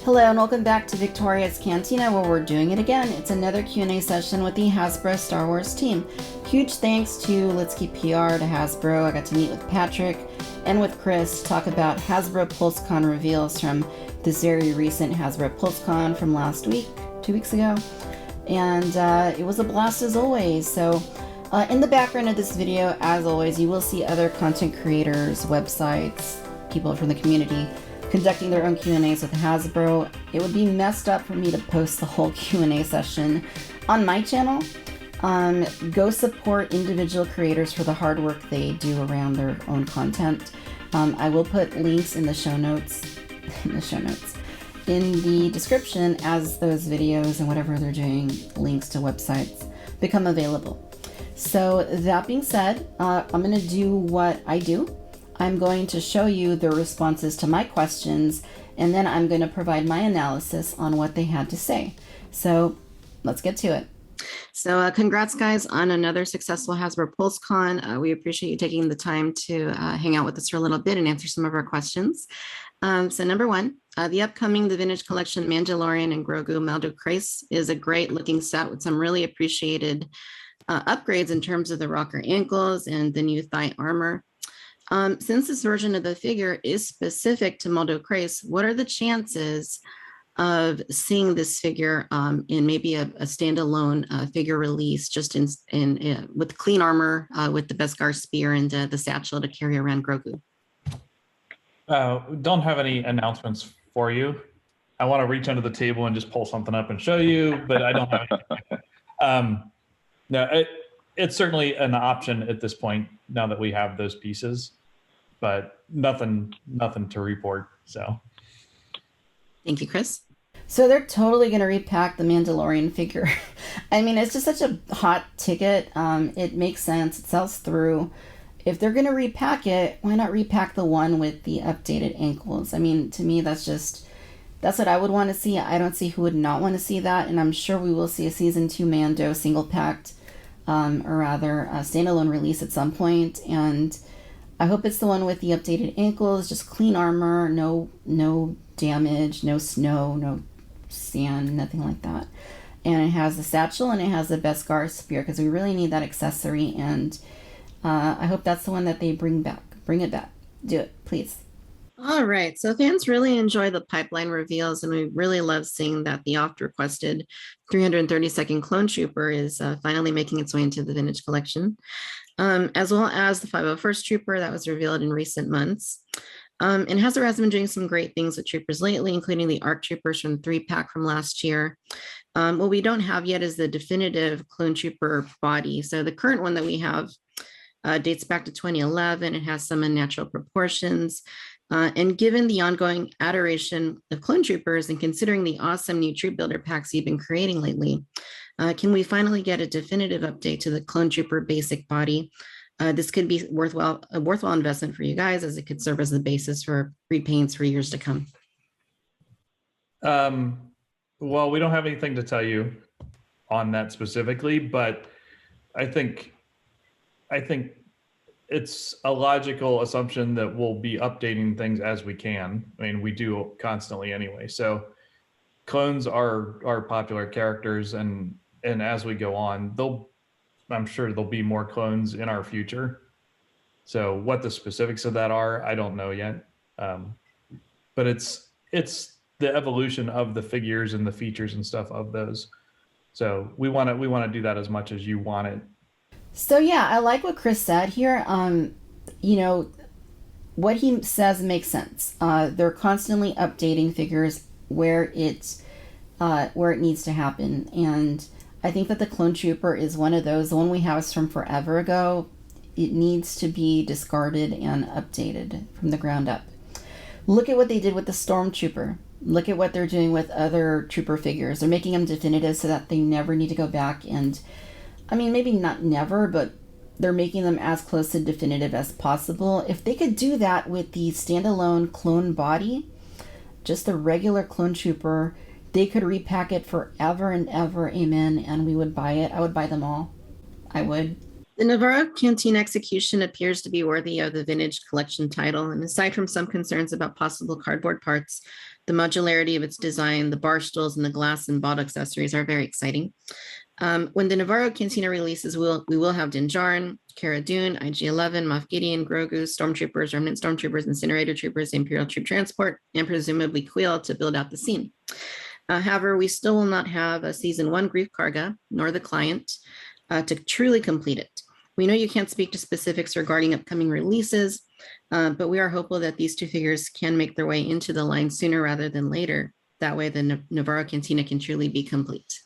Hello and welcome back to Victoria's Cantina, where we're doing it again. It's another Q&A session with the Hasbro Star Wars team. Huge thanks to Litzky PR, to Hasbro. I got to meet with Patrick and with Chris to talk about Hasbro PulseCon reveals from this very recent Hasbro PulseCon from last week, 2 weeks ago. And it was a blast as always. So in the background of this video, as always, you will see other content creators, websites, people from the community conducting their own Q&As with Hasbro. It would be messed up for me to post the whole Q&A session on my channel. Go support individual creators for the hard work they do around their own content. I will put links in the show notes, in the description as those videos and whatever they're doing, links to websites become available. So that being said, I'm going to do what I do. I'm going to show you the responses to my questions, and then I'm going to provide my analysis on what they had to say. So let's get to it. So congrats, guys, on another successful Hasbro PulseCon. We appreciate you taking the time to hang out with us for a little bit and answer some of our questions. So number one, the upcoming The Vintage Collection Mandalorian and Grogu Maldo Kreis is a great looking set with some really appreciated upgrades in terms of the rocker ankles and the new thigh armor. Since this version of the figure is specific to Maldo Kreis, what are the chances of seeing this figure in maybe a standalone figure release, just in with clean armor, with the Beskar spear and the satchel to carry around Grogu? Don't have any announcements for you. I want to reach under the table and just pull something up and show you, but I don't have anything. It's certainly an option at this point now that we have those pieces, but nothing to report. So thank you, Chris. So they're totally going to repack the Mandalorian figure. I mean, it's just such a hot ticket. It makes sense. It sells through. If they're going to repack it, why not repack the one with the updated ankles? I mean, to me, that's what I would want to see. I don't see who would not want to see that. And I'm sure we will see a season 2 Mando single packed, or rather a standalone release at some point. And I hope it's the one with the updated ankles, just clean armor, no damage, no snow, no sand, nothing like that. And it has the satchel and it has the Beskar spear, because we really need that accessory. And I hope that's the one that they bring back. Bring it back. Do it, please. All right, so fans really enjoy the pipeline reveals, and we really love seeing that the oft-requested 332nd Clone Trooper is finally making its way into the Vintage Collection, as well as the 501st Trooper that was revealed in recent months. And Hasbro has been doing some great things with Troopers lately, including the ARC Troopers from the 3-pack from last year. What we don't have yet is the definitive Clone Trooper body. So the current one that we have dates back to 2011. It has some unnatural proportions. And given the ongoing adoration of Clone Troopers and considering the awesome new troop builder packs you've been creating lately, can we finally get a definitive update to the Clone Trooper basic body? This could be a worthwhile investment for you guys, as it could serve as the basis for repaints for years to come. Well, we don't have anything to tell you on that specifically, but I think it's a logical assumption that we'll be updating things as we can. I mean, we do constantly anyway. So clones are popular characters, and as we go on, I'm sure there'll be more clones in our future. So what the specifics of that are, I don't know yet. But it's the evolution of the figures and the features and stuff of those. So we want to do that as much as you want it. So yeah, I like what Chris said here. You know, what he says makes sense. They're constantly updating figures where it needs to happen, and I think that the Clone Trooper is one of those. The one we have is from forever ago. It needs to be discarded and updated from the ground up. Look at what they did with the Stormtrooper. Look at what they're doing with other trooper figures. They're making them definitive so that they never need to go back and, I mean, maybe not never, but they're making them as close to definitive as possible. If they could do that with the standalone clone body, just the regular Clone Trooper, they could repack it forever and ever, amen, and we would buy it. I would buy them all. I would. The Navarro Canteen execution appears to be worthy of the Vintage Collection title, and aside from some concerns about possible cardboard parts, The modularity of its design, the bar stools, and the glass and bottle accessories are very exciting. When the Navarro Cantina releases, we will have Din Djarin, Cara Dune, IG-11, Moff Gideon, Grogu, Stormtroopers, Remnant Stormtroopers, Incinerator Troopers, Imperial Troop Transport, and presumably Queel to build out the scene. However, we still will not have a Season 1 Grief Karga, nor the client, to truly complete it. We know you can't speak to specifics regarding upcoming releases, but we are hopeful that these 2 figures can make their way into the line sooner rather than later. That way the Navarro Cantina can truly be complete.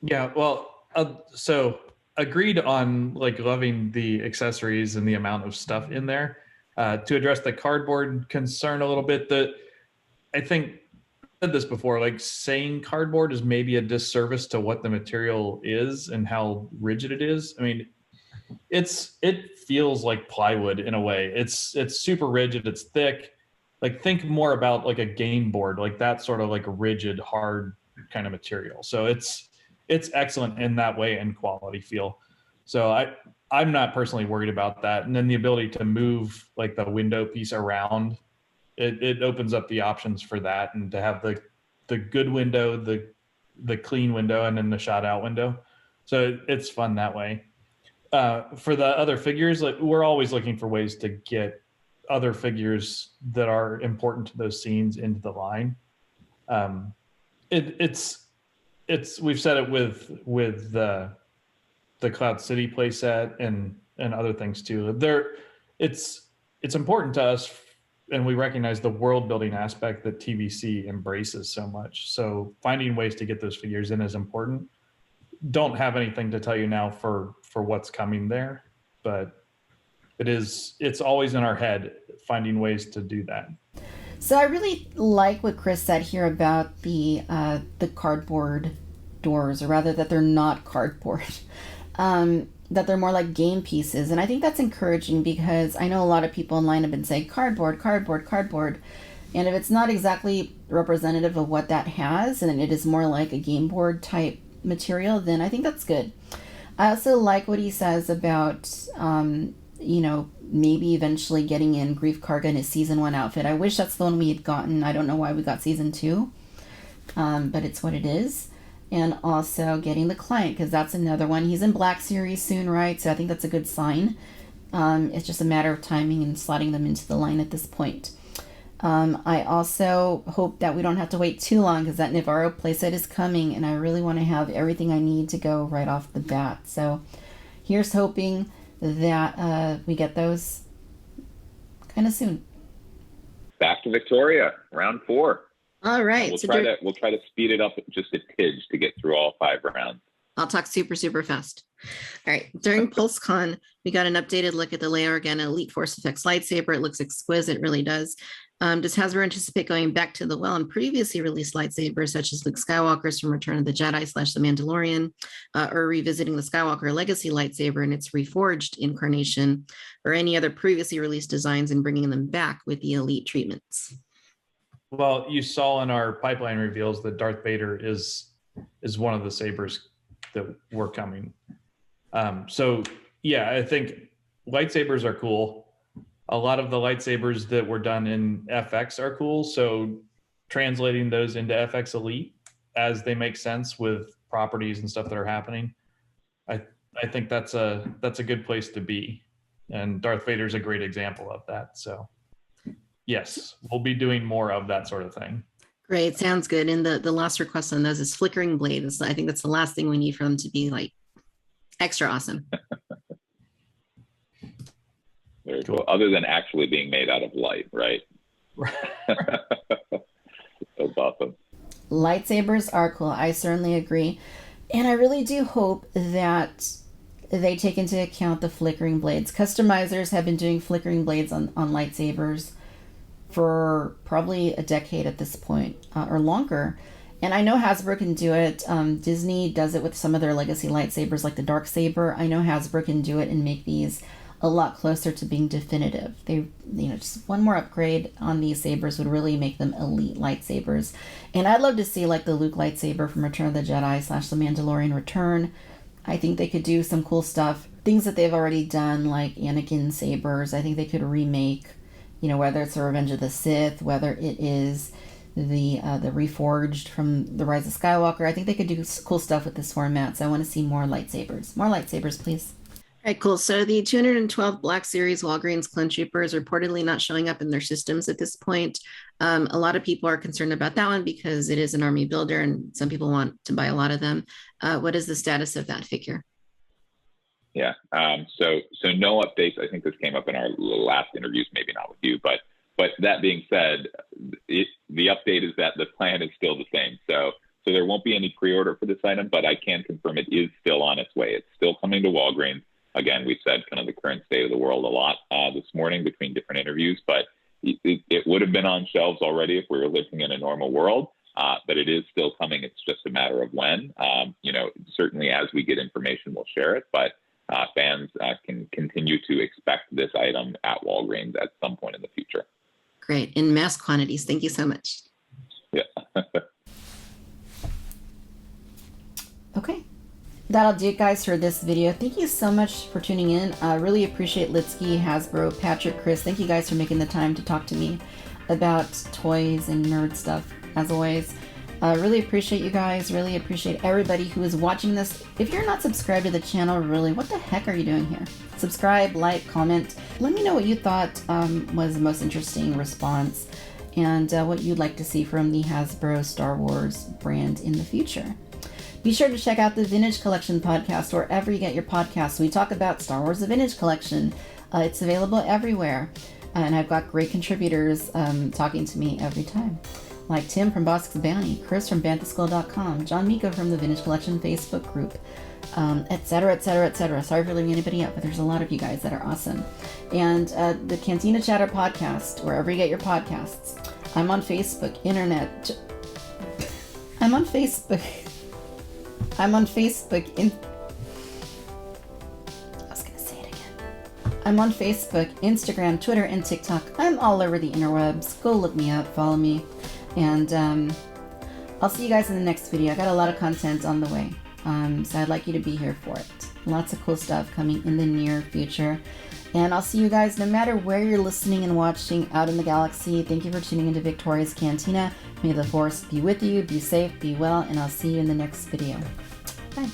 Yeah, well, so agreed on like loving the accessories and the amount of stuff in there. To address the cardboard concern a little bit, that I think I said this before, like saying cardboard is maybe a disservice to what the material is and how rigid it is. I mean, it feels like plywood in a way. It's super rigid, it's thick. Like think more about like a game board, like that sort of like rigid, hard kind of material. So it's excellent in that way and quality feel. So I'm not personally worried about that. And then the ability to move like the window piece around, it opens up the options for that, and to have the good window, the clean window, and then the shot out window. So it's fun that way. For the other figures, like we're always looking for ways to get other figures that are important to those scenes into the line. It's we've said it with the Cloud City playset and other things too. It's important to us, and we recognize the world building aspect that TVC embraces so much. So finding ways to get those figures in is important. Don't have anything to tell you now for what's coming there, but it's always in our head finding ways to do that. So I really like what Chris said here about the cardboard doors, or rather that they're not cardboard, that they're more like game pieces. And I think that's encouraging, because I know a lot of people online have been saying cardboard, cardboard, cardboard. And if it's not exactly representative of what that has, and it is more like a game board type material, then I think that's good. I also like what he says about, maybe eventually getting in Grief Karga in his Season 1 outfit. I wish that's the one we had gotten. I don't know why we got Season 2, but it's what it is. And also getting the client, because that's another one. He's in Black Series soon, right? So I think that's a good sign. It's just a matter of timing and slotting them into the line at this point. I also hope that we don't have to wait too long, because that Navarro playset is coming, and I really want to have everything I need to go right off the bat. So here's hoping that we get those kind of soon. Back to Victoria, round 4. All right. We'll try to speed it up just a tidge to get through all 5 rounds. I'll talk super, super fast. All right. During PulseCon, we got an updated look at the Leia Organa Elite Force Effects lightsaber. It looks exquisite. It really does. Does Hasbro anticipate going back to the well and previously released lightsabers, such as Luke Skywalker's from Return of the Jedi / The Mandalorian, or revisiting the Skywalker Legacy lightsaber in its reforged incarnation, or any other previously released designs, and bringing them back with the Elite treatments? Well, you saw in our pipeline reveals that Darth Vader is one of the sabers that were coming. So yeah, I think lightsabers are cool. A lot of the lightsabers that were done in FX are cool. So translating those into FX Elite as they make sense with properties and stuff that are happening, I think that's a good place to be. And Darth Vader is a great example of that. So yes, we'll be doing more of that sort of thing. Great, sounds good. And the last request on those is flickering blades. I think that's the last thing we need for them to be like extra awesome. Very cool. Other than actually being made out of light, right? That's awesome. Lightsabers are cool. I certainly agree. And I really do hope that they take into account the flickering blades. Customizers have been doing flickering blades on lightsabers for probably a decade at this point, or longer. And I know Hasbro can do it. Disney does it with some of their legacy lightsabers, like the dark saber. I know Hasbro can do it and make these a lot closer to being definitive. They, just one more upgrade on these sabers would really make them elite lightsabers. And I'd love to see like the Luke lightsaber from Return of the Jedi / The Mandalorian Return. I think they could do some cool stuff. Things that they've already done, like Anakin sabers, I think they could remake whether it's a Revenge of the Sith, whether it is the Reforged from the Rise of Skywalker. I think they could do cool stuff with this format. So I want to see more lightsabers. More lightsabers, please. All right, cool. So the 212 Black Series Walgreens Clone Troopers are reportedly not showing up in their systems at this point. A lot of people are concerned about that one because it is an army builder and some people want to buy a lot of them. What is the status of that figure? Yeah. So no updates. I think this came up in our last interviews, maybe not with you, but that being said, the update is that the plan is still the same. So there won't be any pre-order for this item, but I can confirm it is still on its way. It's still coming to Walgreens. Again, we've said kind of the current state of the world a lot this morning between different interviews, but it would have been on shelves already if we were living in a normal world. But it is still coming. It's just a matter of when. Certainly as we get information, we'll share it. But fans can continue to expect this item at Walgreens at some point in the future. Great. In mass quantities. Thank you so much. Yeah. Okay. That'll do it, guys, for this video. Thank you so much for tuning in. I really appreciate Litzky, Hasbro, Patrick, Chris. Thank you guys for making the time to talk to me about toys and nerd stuff, as always. Really appreciate you guys. Really appreciate everybody who is watching this. If you're not subscribed to the channel, really, what the heck are you doing here? Subscribe, like, comment. Let me know what you thought was the most interesting response and what you'd like to see from the Hasbro Star Wars brand in the future. Be sure to check out the Vintage Collection podcast wherever you get your podcasts. We talk about Star Wars: The Vintage Collection. It's available everywhere. And I've got great contributors talking to me every time. Like Tim from Bosk's Bounty, Chris from banthaschool.com, John Miko from the Vintage Collection Facebook group, etc., etc., etc. Sorry for leaving anybody out, but there's a lot of you guys that are awesome. And the Cantina Chatter podcast, wherever you get your podcasts. I'm on Facebook, I'm on Facebook. I was going to say it again. I'm on Facebook, Instagram, Twitter, and TikTok. I'm all over the interwebs. Go look me up, follow me. And I'll see you guys in the next video. I got a lot of content on the way. So I'd like you to be here for it. Lots of cool stuff coming in the near future. And I'll see you guys no matter where you're listening and watching out in the galaxy. Thank you for tuning into Victoria's Cantina. May the Force be with you, be safe, be well, and I'll see you in the next video. Bye.